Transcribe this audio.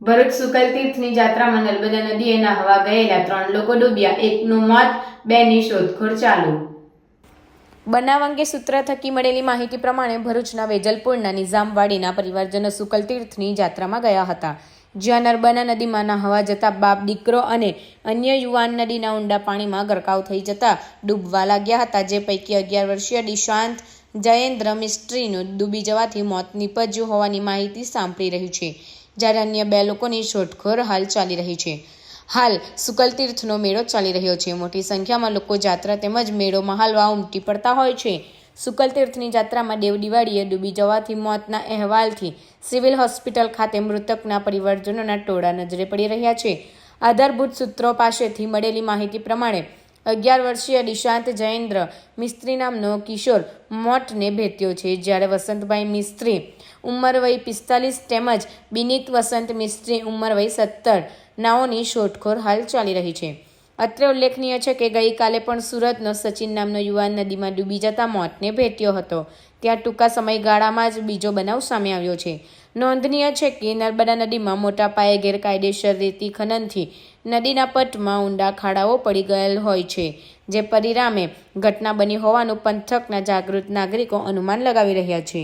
ભરૂચ શુકલ તીર્થની જાત્રામાં નર્મદા નદીએ નહાવા ગયેલા 3 લોકો ડૂબ્યા, એકનું મોત, 2ની શોધખોળ ચાલુ. બનાવ અંગે સૂત્ર થકી મળેલી માહિતી પ્રમાણે ભરૂચના વેજલપુરના નિઝામવાડીના પરિવારજનો શુકલ તીર્થની જાત્રામાં ગયા હતા, જ્યાં નર્મદા નદીમાં નહાવા જતા બાપ દીકરો અને અન્ય યુવાન નદીના ઊંડા પાણીમાં ગરકાવ થઈ જતા ડૂબવા લાગ્યા હતા. જે પૈકી 11 વર્ષીય દિશાંત જયેન્દ્ર મિસ્ત્રીનું ડૂબી જવાથી મોત નીપજ્યું હોવાની માહિતી સાંપડી રહી છે, જ્યારે અન્ય 2 લોકોની શોધખોળ હાલ ચાલી રહી છે. હાલ શુકલ તીર્થનો મેળો ચાલી રહ્યો છે. મોટી સંખ્યામાં લોકો જાત્રા તેમજ મેળો મહાલવા ઉમટી પડતા હોય છે. શુકલ તીર્થની જાત્રામાં દેવ દિવાળીએ ડૂબી જવાથી મોતના અહેવાલથી સિવિલ હોસ્પિટલ ખાતે મૃતકના પરિવારજનોના ટોળા નજરે પડી રહ્યા છે. આધારભૂત સૂત્રો પાસેથી મળેલી માહિતી પ્રમાણે 11 વર્ષીય દિશાંત જયેન્દ્ર મિસ્ત્રી નામનો કિશોર મોતને ભેટ્યો છે, જ્યારે વસંતભાઈ મિસ્ત્રી ઉંમર વય 45 તેમજ બિનિત વસંત મિસ્ત્રી ઉંમર વય 17 નાઓની શોધખોળ હાલ ચાલી રહી છે. અત્રે ઉલ્લેખનીય છે કે ગઈકાલે પણ સુરતનો સચિન નામનો યુવાન નદીમાં ડૂબી જતા મોતને ભેટ્યો હતો. ત્યાં ટૂંકા સમયગાળામાં જ બીજો બનાવ સામે આવ્યો છે. નોંધનીય છે કે નર્મદા નદીમાં મોટા પાયે ગેરકાયદેસર રેતી ખનનથી નદીના પટમાં ઊંડા ખાડાઓ પડી ગયેલ હોય છે, જે પરિણામે ઘટના બની હોવાનું પંથકના જાગૃત નાગરિકો અનુમાન લગાવી રહ્યા છે.